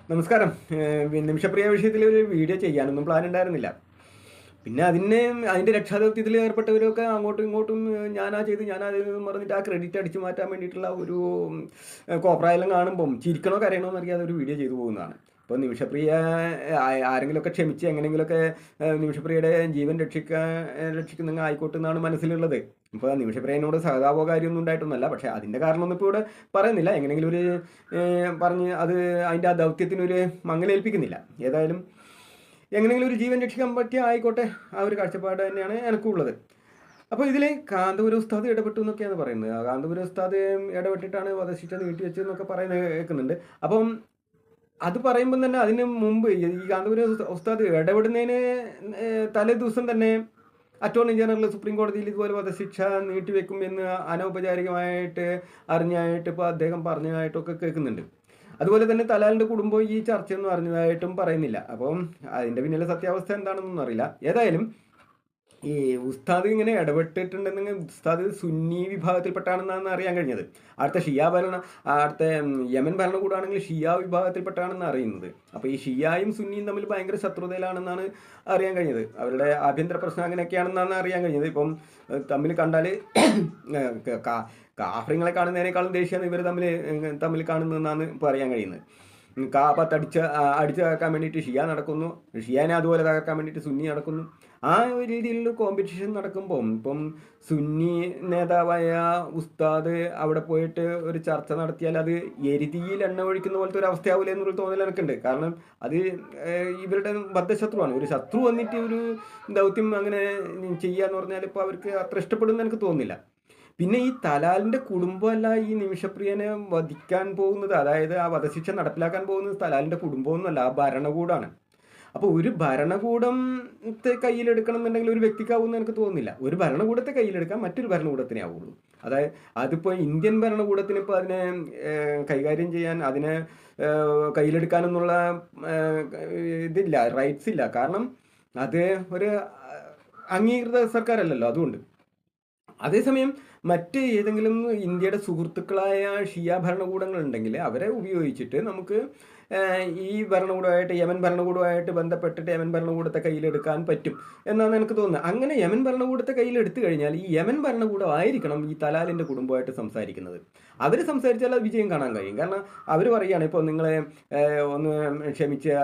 നമസ്കാരം. നിമിഷപ്രിയ വിഷയത്തിൽ ഒരു വീഡിയോ ചെയ്യാനൊന്നും പ്ലാൻ ഉണ്ടായിരുന്നില്ല. പിന്നെ അതിൻ്റെ രക്ഷാദൗത്യത്തിൽ ഏർപ്പെട്ടവരൊക്കെ അങ്ങോട്ടും ഇങ്ങോട്ടും ഞാനാ ചെയ്തെന്ന് പറഞ്ഞിട്ട് ആ ക്രെഡിറ്റ് അടിച്ചു മാറ്റാൻ വേണ്ടിയിട്ടുള്ള ഒരു കോപ്രായെല്ലാം കാണുമ്പം ചിരിക്കണോ കരയണോ എന്നറിയാതെ ഒരു വീഡിയോ ചെയ്തു പോകുന്നതാണ്. ഇപ്പോൾ നിമിഷപ്രിയ ആരെങ്കിലുമൊക്കെ ക്ഷമിച്ച് എങ്ങനെയെങ്കിലുമൊക്കെ നിമിഷപ്രിയയുടെ ജീവൻ രക്ഷിക്കുന്ന ആയിക്കോട്ടെ എന്നാണ് മനസ്സിലുള്ളത്. ഇപ്പോൾ നിമിഷപ്രിയനോട് സഹതാപോ കാര്യമൊന്നും ഉണ്ടായിട്ടൊന്നുമല്ല. പക്ഷേ അതിൻ്റെ കാരണമൊന്നും ഇപ്പോൾ ഇവിടെ പറയുന്നില്ല. എങ്ങനെയെങ്കിലും ഒരു പറഞ്ഞ് അത് അതിൻ്റെ ആ ദൗത്യത്തിനൊരു മങ്ങലേൽപ്പിക്കുന്നില്ല. ഏതായാലും എങ്ങനെയെങ്കിലും ഒരു ജീവൻ രക്ഷിക്കാൻ പറ്റിയ ആയിക്കോട്ടെ, ആ ഒരു കാഴ്ചപ്പാട് തന്നെയാണ് എനിക്കുള്ളത്. അപ്പോൾ ഇതിൽ കാന്തപുരം ഉസ്താദ് ഇടപെട്ടു എന്നൊക്കെയാണ് പറയുന്നത്. ആ കാന്തപുരം ഉസ്താദ് ഇടപെട്ടിട്ടാണ് വധശിക്ഷ നീട്ടിവെച്ചതെന്നൊക്കെ പറയുന്നത് കേൾക്കുന്നുണ്ട്. അപ്പം അത് പറയുമ്പം തന്നെ അതിന് മുമ്പ് ഈ കാന്തപുരം ഉസ്താദ് ഇടപെടുന്നതിന് തലേ ദിവസം തന്നെ അറ്റോർണി ജനറൽ സുപ്രീം കോടതിയിൽ ഇതുപോലെ വധശിക്ഷ നീട്ടിവെക്കും എന്ന് അനൗപചാരികമായിട്ട് അറിഞ്ഞായിട്ട് ഇപ്പോൾ അദ്ദേഹം പറഞ്ഞതായിട്ടൊക്കെ കേൾക്കുന്നുണ്ട്. അതുപോലെ തന്നെ തലാലിൻ്റെ കുടുംബം ഈ ചർച്ചയൊന്നും അറിഞ്ഞതായിട്ടും പറയുന്നില്ല. അപ്പം അതിൻ്റെ പിന്നിലെ സത്യാവസ്ഥ എന്താണെന്നൊന്നും അറിയില്ല. ഏതായാലും ഈ ഉസ്താദ് ഇങ്ങനെ ഇടപെട്ടിട്ടുണ്ടെന്നെങ്കിൽ ഉസ്താദ് സുന്നി വിഭാഗത്തിൽപ്പെട്ടാണെന്നാണ് അറിയാൻ കഴിഞ്ഞത്. അടുത്ത യമൻ ഭരണകൂടമാണെങ്കിൽ ഷിയ വിഭാഗത്തിൽപ്പെട്ടാണെന്ന് അറിയുന്നത്. അപ്പോൾ ഈ ഷിയായും സുന്നിയും തമ്മിൽ ഭയങ്കര ശത്രുതയിലാണെന്നാണ് അറിയാൻ കഴിഞ്ഞത്. അവരുടെ ആഭ്യന്തര പ്രശ്നം അങ്ങനെയൊക്കെയാണെന്നാണ് അറിയാൻ കഴിഞ്ഞത്. ഇപ്പം തമ്മിൽ കണ്ടാൽ കാഫ്രിങ്ങളെ കാണുന്നതിനേക്കാളും ദേഷ്യമാണ് ഇവർ തമ്മിൽ കാണുന്നതെന്നാണ് ഇപ്പോൾ അറിയാൻ കഴിയുന്നത്. കാബത്ത് അടിച്ച് തകർക്കാൻ വേണ്ടിയിട്ട് ഷിയ നടക്കുന്നു, ഷിയാനെ അതുപോലെ തകർക്കാൻ വേണ്ടിയിട്ട് സുന്നി നടക്കുന്നു. ആ ഒരു രീതിയിലുള്ള കോമ്പറ്റീഷൻ നടക്കുമ്പോൾ ഇപ്പം സുന്നി നേതാവായ ഉസ്താദ് അവിടെ പോയിട്ട് ഒരു ചർച്ച നടത്തിയാൽ അത് എരുതിയിൽ എണ്ണ ഒഴിക്കുന്ന പോലത്തെ ഒരു അവസ്ഥയാവില്ല എന്നൊരു തോന്നൽ എനിക്കുണ്ട്. കാരണം അത് ഇവരുടെ ബദ്ധശത്രുവാണ്. ഒരു ശത്രു വന്നിട്ട് ഒരു ദൗത്യം അങ്ങനെ ചെയ്യാന്ന് പറഞ്ഞാൽ ഇപ്പോൾ അവർക്ക് അത്ര ഇഷ്ടപ്പെടുമെന്ന് എനിക്ക് തോന്നുന്നില്ല. പിന്നെ ഈ തലാലിൻ്റെ കുടുംബമല്ല ഈ നിമിഷപ്രിയനെ വധിക്കാൻ പോകുന്നത്, അതായത് ആ വധശിക്ഷ നടപ്പിലാക്കാൻ പോകുന്നത് തലാലിൻ്റെ കുടുംബമൊന്നുമല്ല, ആ ഭരണകൂടമാണ്. അപ്പോൾ ഒരു ഭരണകൂടത്തെ കയ്യിലെടുക്കണം എന്നുണ്ടെങ്കിൽ ഒരു വ്യക്തിക്കാവുമെന്ന് എനിക്ക് തോന്നുന്നില്ല. ഒരു ഭരണകൂടത്തെ കയ്യിലെടുക്കാൻ മറ്റൊരു ഭരണകൂടത്തിനെ ആവുള്ളൂ. അതായത് അതിപ്പോൾ ഇന്ത്യൻ ഭരണകൂടത്തിന് ഇപ്പോൾ അതിനെ കൈകാര്യം ചെയ്യാൻ, അതിനെ കയ്യിലെടുക്കാനെന്നുള്ള ഇതില്ല, റൈറ്റ്സ് ഇല്ല. കാരണം അത് ഒരു അംഗീകൃത സർക്കാരല്ലല്ലോ. അതുകൊണ്ട് അതേസമയം മറ്റ് ഏതെങ്കിലും ഇന്ത്യയുടെ സുഹൃത്തുക്കളായ ഷിയ ഭരണകൂടങ്ങളുണ്ടെങ്കിൽ അവരെ ഉപയോഗിച്ചിട്ട് നമുക്ക് ഈ ഭരണകൂടമായിട്ട് യമൻ ഭരണകൂടമായിട്ട് ബന്ധപ്പെട്ടിട്ട് യമൻ ഭരണകൂടത്തെ കയ്യിലെടുക്കാൻ പറ്റും എന്നാണ് എനിക്ക് തോന്നുന്നത്. അങ്ങനെ യമൻ ഭരണകൂടത്തെ കയ്യിലെടുത്തു കഴിഞ്ഞാൽ ഈ യമൻ ഭരണകൂടം ആയിരിക്കണം ഈ തലാലിൻ്റെ കുടുംബമായിട്ട് സംസാരിക്കുന്നത്. അവർ സംസാരിച്ചാൽ അത് വിജയം കാണാൻ കഴിയും. കാരണം അവർ പറയുകയാണ് ഇപ്പോൾ നിങ്ങളെ ഒന്ന് ക്ഷമിച്ച്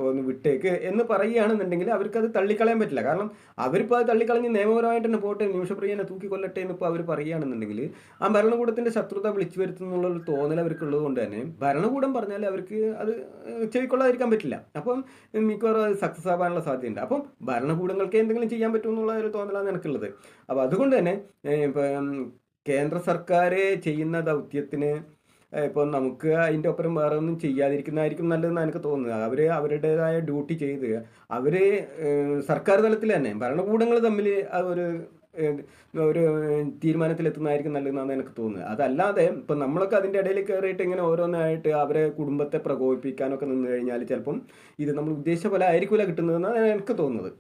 ഒന്ന് വിട്ടേക്ക് എന്ന് പറയുകയാണെന്നുണ്ടെങ്കിൽ അവർക്കത് തള്ളിക്കളയാൻ പറ്റില്ല. കാരണം അവരിപ്പോൾ അത് തള്ളിക്കളഞ്ഞ് നിയമപരമായിട്ട് തന്നെ പോട്ടെ, നിമിഷപ്രിയനെ തൂക്കിക്കൊല്ലട്ടെ എന്നിപ്പോൾ അവർ പറയുകയാണെന്നുണ്ടെങ്കിൽ ആ ഭരണകൂടത്തിൻ്റെ ശത്രുത വിളിച്ചു വരുത്തുന്നുള്ളൊരു തോന്നൽ അവർക്കുള്ളത് കൊണ്ട് തന്നെ ഭരണകൂടം പറഞ്ഞാൽ അവർക്ക് അത് ചെവിക്കൊള്ളാതിരിക്കാൻ പറ്റില്ല. അപ്പം മിക്കവാറും അത് സക്സസ് ആവാനുള്ള സാധ്യതയുണ്ട്. അപ്പം ഭരണകൂടങ്ങൾക്ക് എന്തെങ്കിലും ചെയ്യാൻ പറ്റുമെന്നുള്ള ഒരു തോന്നലാണ് എനിക്കുള്ളത്. അപ്പോൾ അതുകൊണ്ട് തന്നെ ഇപ്പം കേന്ദ്ര സർക്കാർ ചെയ്യുന്ന ദൗത്യത്തിന് ഇപ്പോൾ നമുക്ക് അതിൻ്റെ ഒപ്പം വേറെ ഒന്നും ചെയ്യാതിരിക്കുന്നതായിരിക്കും നല്ലതെന്ന് എനിക്ക് തോന്നുന്നത്. അവർ അവരുടേതായ ഡ്യൂട്ടി ചെയ്ത് അവർ സർക്കാർ തലത്തിൽ തന്നെ ഭരണകൂടങ്ങൾ തമ്മിൽ ഒരു ഒരു തീരുമാനത്തിലെത്തുന്നതായിരിക്കും നല്ലതെന്നാണ് എനിക്ക് തോന്നുന്നത്. അതല്ലാതെ ഇപ്പം നമ്മളൊക്കെ അതിൻ്റെ ഇടയിൽ കയറിയിട്ട് ഇങ്ങനെ ഓരോന്നായിട്ട് അവരെ കുടുംബത്തെ പ്രകോപിപ്പിക്കാനൊക്കെ നിന്ന് കഴിഞ്ഞാൽ ചിലപ്പം ഇത് നമ്മൾ ഉദ്ദേശിച്ച പോലെ ആയിരിക്കില്ല കിട്ടുന്നതെന്നാണ് എനിക്ക് തോന്നുന്നത്.